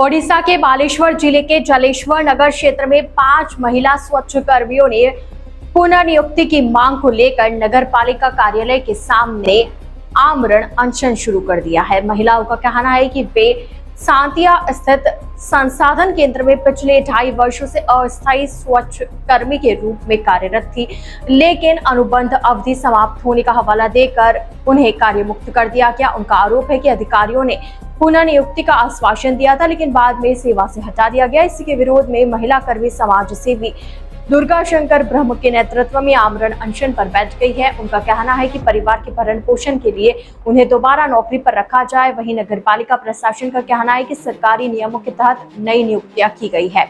ओडिशा के बालेश्वर जिले के जलेश्वर नगर क्षेत्र में 5 महिला स्वच्छ कर्मियों ने पुनर्नियुक्ति की मांग को लेकर नगर पालिका कार्यालय के सामने आमरण अनशन शुरू कर दिया है। महिलाओं का कहना है कि वे सांतिया स्थित संसाधन केंद्र में पिछले 2.5 वर्षों से अस्थायी स्वच्छ कर्मी के रूप में कार्यरत थी, लेकिन अनुबंध अवधि समाप्त होने का हवाला देकर उन्हें कार्यमुक्त कर दिया गया। उनका आरोप है कि अधिकारियों ने पुनर्नियुक्ति का आश्वासन दिया था, लेकिन बाद में सेवा से हटा दिया गया। इसी के विरोध में महिला कर्मी समाज सेवी दुर्गा शंकर ब्रह्म के नेतृत्व में आमरण अनशन पर बैठ गई है। उनका कहना है कि परिवार के भरण पोषण के लिए उन्हें दोबारा नौकरी पर रखा जाए। वहीं नगर पालिका प्रशासन का कहना है कि सरकारी नियमों के तहत नई नियुक्तियां की गई है।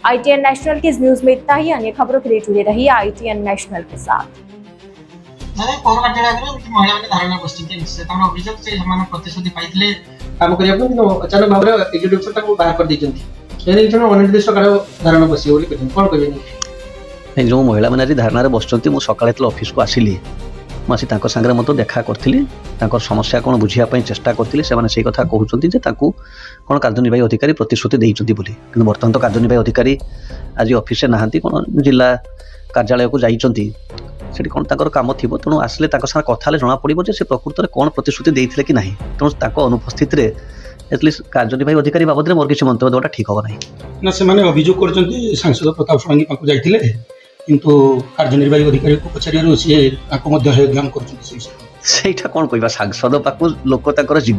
ITN नेशनल की इस न्यूज में इतना ही। अन्य खबरों के लिए जुड़े रहिए ITN नेशनल के साथ। अचानक भाव एजुकेशन बाहर कर अनिर्दिष्ट काल धारणा बस कौन कह जो महिला मैंने आज धारणार बसुँच मुझे सकाଳେ ऑफिस को आसिली मुझे सागर मत देखा करी समस्या कौन बुझापी चेष्टा करी से कथा कहते कौन कार्यनिर्वाही अधिकारी प्रतिश्रुति देते कि बर्तमान तो कार्यनिर्वाही अधिकारी आज ऑफिस ना कौन जिला कार्यालय को जाइए कौन कम थी तेणु आसिले कथा जना पड़ो से प्रकृत में कौन प्रतिश्रुति देते कि ना तेणु अनुपस्थित एटलिस्ट कार्यनिर्वाही अधिकारी बाबद में मोर किसी मंतव्य देवाटा ठीक हम ना से अभियोग कर सांसद प्रताप षडंगी पाक जाइए किंतु कार्यनिर्वाही अधिकारी को पचार सी कर कौन कह सांसद पाक लोक जी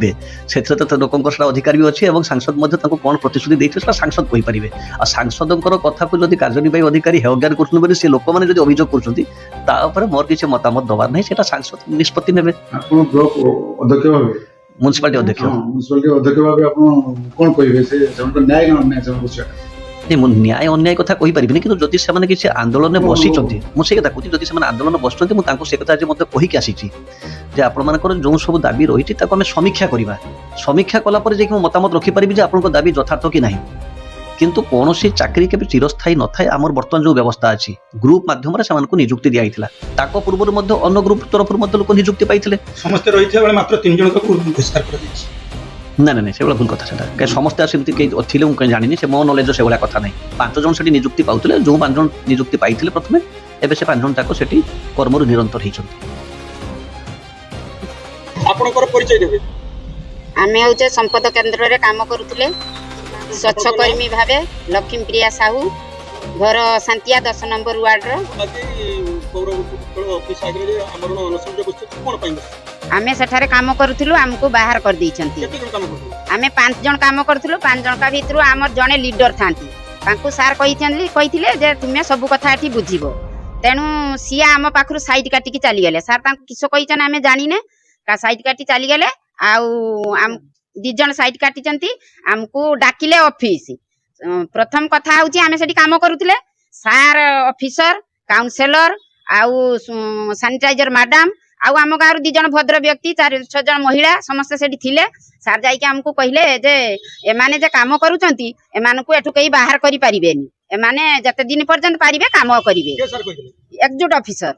से तो लोक अधिकार भी अच्छे और सांसद कौन प्रतिश्रुति देते सांसद कहींपर आ सांसद कथा को जब कार्यनिर्वाही अधिकारी हेज्ञान कर सी लोक मैंने अभियोग कर मोर किसी मतामत दबार नहीं से सांसद निष्पत्ति ने म्युनिसिपालिटी अध्यक्ष न्याय अन्याय कथा कही पारिनी कि जदि से किसी आंदोलन में बसी मुझे कथा कहूँ जदि से आंदोलन बसुँच से कथा आज मतलब कहीकि आसी आपण मानकर जो सब दाबी रही आम समीक्षा करवा समीक्षा कलापर जो मतामत रखिपारि आप दाबी यथार्थ कि ना किंतु कौन सी चाकरी के चिरस्थायी न थाए आम बर्तमान जो व्यवस्था अच्छी ग्रुप माध्यम से निजुक्ति दिया पूर्व अन्य ग्रुप तरफ लोक निजुक्ति पाई समस्ते रही मात्र 3 जन को बहिष्कार कर ना ना से भूल कथा से समस्ते सेमती कहीं मुझे जानी से मो नॉलेज से कथा नहीं 5 जन से निजुक्ति पाते जो 5 जन निजुक्ति पाई प्रथम एवं से 5 जन तक से कर्मर निरंतर होते संपद केन्द्र में काम करुले स्वच्छ कर्मी भावे लक्ष्मी प्रिया साहू घर सांतिया 10 नंबर वार्ड आमे सेठारे काम करूथिलु हमको बाहर कर दैछंती आमे 5 जन काम करूथिलु 5 जन का भीतर हमर जने लीडर थांती तांको सार कहिथिले जे तुमे सब कथा एठी बुझिबो तेनु सिया हम पाखरु साइड काटी की चली गेले सार तांको किसो कहिछन आमे जानिने का साइड काटी चली गेले आउ आम 2 जन साइड काटी आमको डाकिले ऑफिस प्रथम कथा हूँ आम से काम करुले सार ऑफिसर काउंसिलर आउ सैनिटाइजर मैडम आउ आम गाँव 2 जन भद्र व्यक्ति 4-6 जन महिला समस्त से थिले सार जाइए आमको कहले जे एमाने जे काम करूचंती एमानकु एठु कहीं बाहर करि परिबेनी एमाने जते दिन पर्यंत पारिबे काम करिवे एकजुट ऑफिसर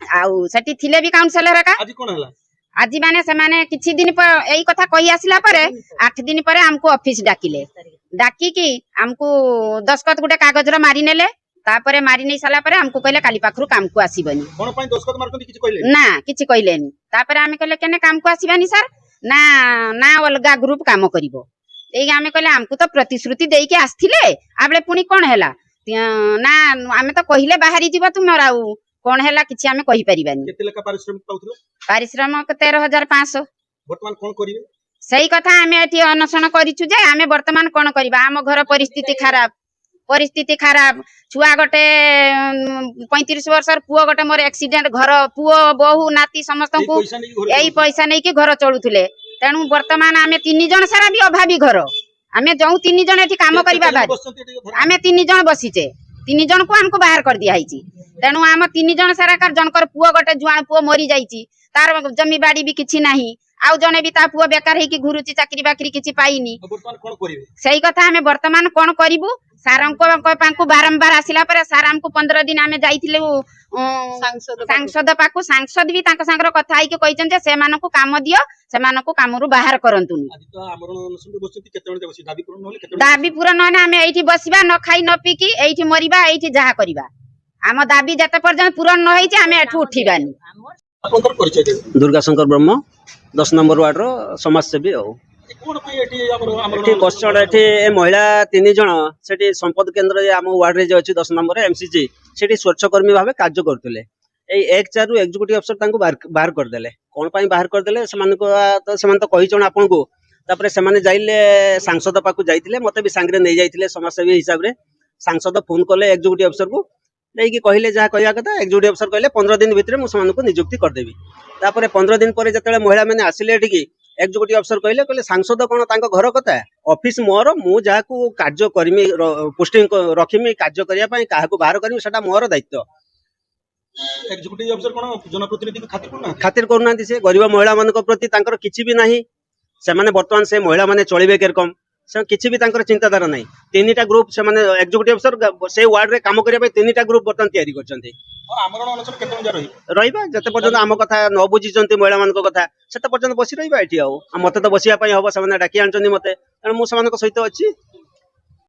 आउ सेठी थिले भी काउंसिलर का आज कोन हला आज माने से माने किछि दिन पर यही कथा कही आसिला परे 8 दिन पर हमको ऑफिस डाकिले डाकी की हमको दस्खत गुटे कागज रो मारी नेले तापरे मारी नै साला परे हमको कहले काली पाखरु काम को आसीबनी कोन पई दस्खत मारकंती किछि कहले ना किछि कहलेनी तापरे हमें कहले केने काम को आसीबानी सर ना ना अलगा ग्रुप काम करिवो एई हमें कहले हमको तो प्रतिश्रुति देई के आस्थिले आबले पुनी कोन हैला ना हमें तो कहिले बाहरी जीव तुम राउ कौन है किसी आम कही पारिबानी पारिश्रमिक 13,500 वर्तमान कौन करिवे सही कथा आम एठी अनशन करिछु जे आम वर्तमान कौन करबा आम घर परिस्थिति खराब छुआ गोटे 35 वर्षर पुओ गोटे मोर एक्सीडेंट घर पुओ बहु नाती समस्त को यही पैसा नहीं कि घर चलुले तेणु वर्तमान आम 3 जन सारा भी अभावी घर आम जो 3 जन एठी काम करबा आम 3 जन बसीचे 3 जन को हमको बाहर कर दिया तेणु आम 3 जन सारा जनकर पुओ गोटे जुआन पुओ मरी जाइए तार जमी बाड़ी भी किसी ना आउ जने भी ता पुओ बेकार है कि घुरुची चाकरी बाकरी किछि पाइनी वर्तमान कोन करिवे सही कथा हमें वर्तमान कोन करिवु ସାରଙ୍କ ବାରମ୍ବାର ଆସିଲା ପରେ ସାର୍ ଆମକୁ 15 ଦିନ ଆମେ ଯାଇଥିଲୁ ସାଂସଦ ପାଖକୁ। ସାଂସଦ ବି ତାଙ୍କ ସାଙ୍ଗରେ କଥା ହେଇକି କହିଛନ୍ତି ଯେ ସେମାନଙ୍କୁ କାମ ଦିଅ, ସେମାନଙ୍କୁ କାମରୁ ବାହାର କରନ୍ତୁନି। ଦାବି ପୂରଣ ନହେଲେ ଆମେ ଏଇଠି ବସିବା, ନ ଖାଇ ନ ପିଇକି ଏଇଠି ମରିବା, ଏଇଠି ଯାହା କରିବା। ଆମ ଦାବି ଯେତେ ପର୍ଯ୍ୟନ୍ତ ପୂରଣ ନ ହେଇଛି ଆମେ ଏଠୁ ଉଠିବାନି। दुर्गा शंकर ब्रह्म 10 नंबर वार्ड समाजसेवी बसचढ़ ए महिला 3 जन से संपद केन्द्र आम वार्ड रे अच्छी 10 नंबर एमसीजी से स्वच्छकर्मी भाव कार्य करते 1/4 रु एक्जिक्यूटिव अफसर बाहर करदे। कौन बाहर करदे तो कही आपन को से जाइले सांसद पाक जाइए, मत भी सांगे नहीं जाइए समाजसेवी हिसाब से। सांसद फोन कले एक्जिक्यूटिव अफसर को नहीं कहले जहाँ कह कथा। एक्जिक्यूटिव अफसर कहले 15 दिन भितर मुझे नियुक्ति करदेवी। 15 दिन पर जो महिला मैंने आसिले एक्जिक्यूटिव अफसर कहले सांसद कौन घर कथा ऑफिस मोर मु जहाँ को कार्य करमी पोस्टिंग रखिमी कार्य करने क्या बाहर करमी से मोर दायित्व। एक्जिक्यूटिव अफसर कोन जनप्रतिनिधि खातिर करूना से गरीब महिला मान प्रति किसी भी नहीं। से बर्तमान से महिला माने चलिबे केरकम से किसी भी चिंताधारा नहीं। 3टा ग्रुप से एक्जिक्यूटिव अफसर से वार्ड रे काम करने 3टा ग्रुप बर्तमान तैयारी करछन्ती। रहिबा जते पर्यंत आम कथा न बुझीचंती महिला मान कथा सेते पर्यंत बसी रहिबा एठी। मते तो बसिया हम से डाकी आनछन्ती मते, मु सहित अच्छी।